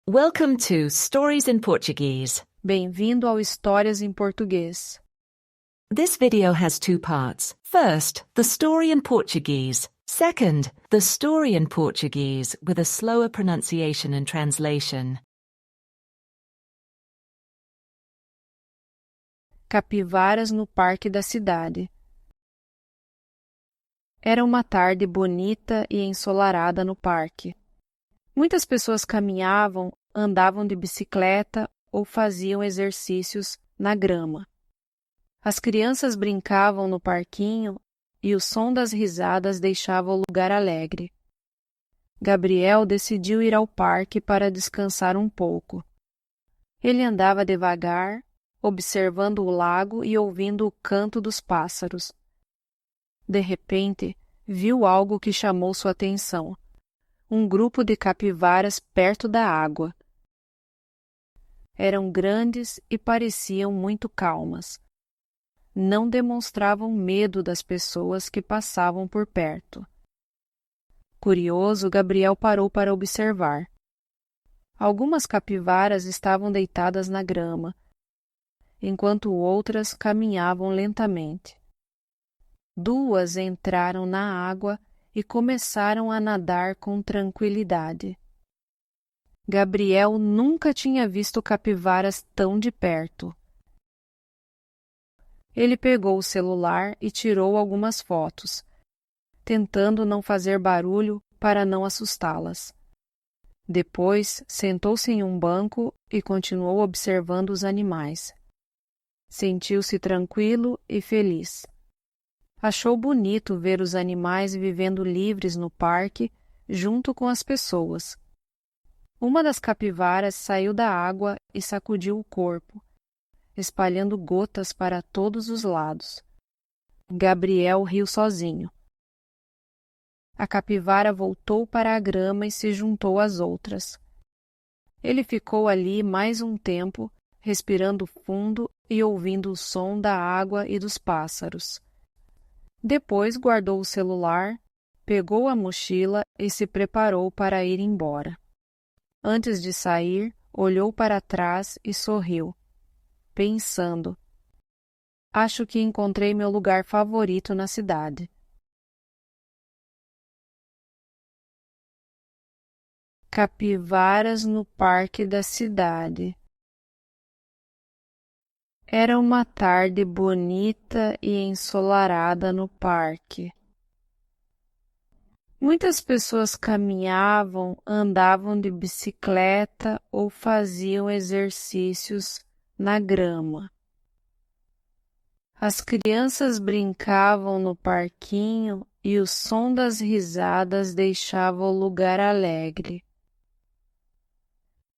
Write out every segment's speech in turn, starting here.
Welcome to Stories in Portuguese. Bem-vindo ao Histórias em Português. This video has two parts. First, the story in Portuguese. Second, the story in Portuguese with a slower pronunciation and translation. Capivaras no Parque da Cidade. Era uma tarde bonita e ensolarada no parque. Muitas pessoas caminhavam, andavam de bicicleta ou faziam exercícios na grama. As crianças brincavam no parquinho e o som das risadas deixava o lugar alegre. Gabriel decidiu ir ao parque para descansar um pouco. Ele andava devagar, observando o lago e ouvindo o canto dos pássaros. De repente, viu algo que chamou sua atenção. Um grupo de capivaras perto da água. Eram grandes e pareciam muito calmas. Não demonstravam medo das pessoas que passavam por perto. Curioso, Gabriel parou para observar. Algumas capivaras estavam deitadas na grama, enquanto outras caminhavam lentamente. Duas entraram na água e começaram a nadar com tranquilidade. Gabriel nunca tinha visto capivaras tão de perto. Ele pegou o celular e tirou algumas fotos, tentando não fazer barulho para não assustá-las. Depois, sentou-se em um banco e continuou observando os animais. Sentiu-se tranquilo e feliz. Achou bonito ver os animais vivendo livres no parque, junto com as pessoas. Uma das capivaras saiu da água e sacudiu o corpo, espalhando gotas para todos os lados. Gabriel riu sozinho. A capivara voltou para a grama e se juntou às outras. Ele ficou ali mais um tempo, respirando fundo e ouvindo o som da água e dos pássaros. Depois guardou o celular, pegou a mochila e se preparou para ir embora. Antes de sair, olhou para trás e sorriu, pensando: acho que encontrei meu lugar favorito na cidade. Capivaras no Parque da Cidade. Era uma tarde bonita e ensolarada no parque. Muitas pessoas caminhavam, andavam de bicicleta ou faziam exercícios na grama. As crianças brincavam no parquinho e o som das risadas deixava o lugar alegre.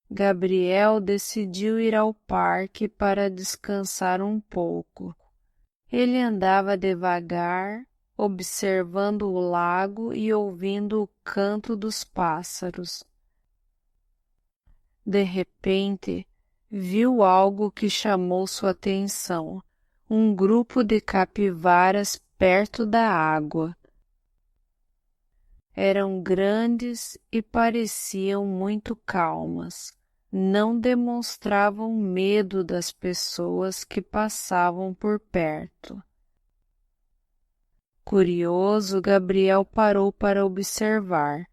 Gabriel decidiu ir ao parque para descansar um pouco. Ele andava devagar, observando o lago e ouvindo o canto dos pássaros. De repente, viu algo que chamou sua atenção. Um grupo de capivaras perto da água. Eram grandes e pareciam muito calmas. Não demonstravam medo das pessoas que passavam por perto. Curioso, Gabriel parou para observar.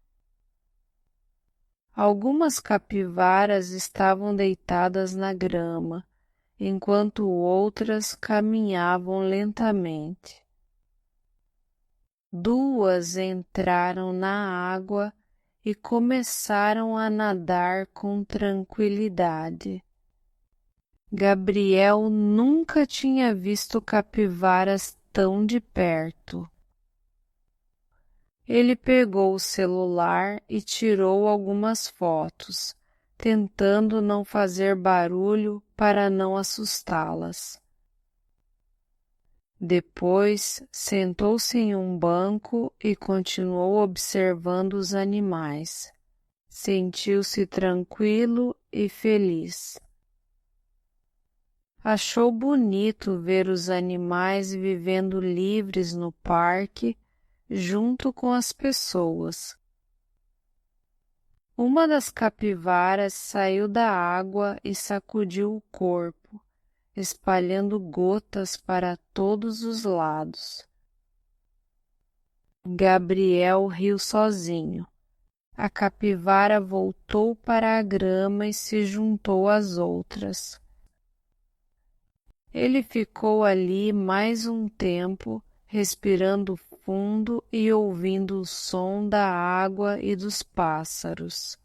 Algumas capivaras estavam deitadas na grama, enquanto outras caminhavam lentamente. Duas entraram na água e começaram a nadar com tranquilidade. Gabriel nunca tinha visto capivaras tão de perto. Ele pegou o celular e tirou algumas fotos, tentando não fazer barulho para não assustá-las. Depois, sentou-se em um banco e continuou observando os animais. Sentiu-se tranquilo e feliz. Achou bonito ver os animais vivendo livres no parque, junto com as pessoas. Uma das capivaras saiu da água e sacudiu o corpo, espalhando gotas para todos os lados. Gabriel riu sozinho. A capivara voltou para a grama e se juntou às outras. Ele ficou ali mais um tempo, respirando fundo e ouvindo o som da água e dos pássaros.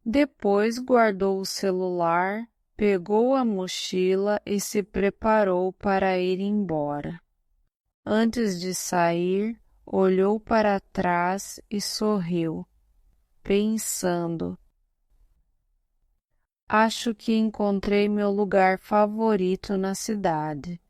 Depois guardou o celular, pegou a mochila e se preparou para ir embora. Antes de sair, olhou para trás e sorriu, pensando: acho que encontrei meu lugar favorito na cidade.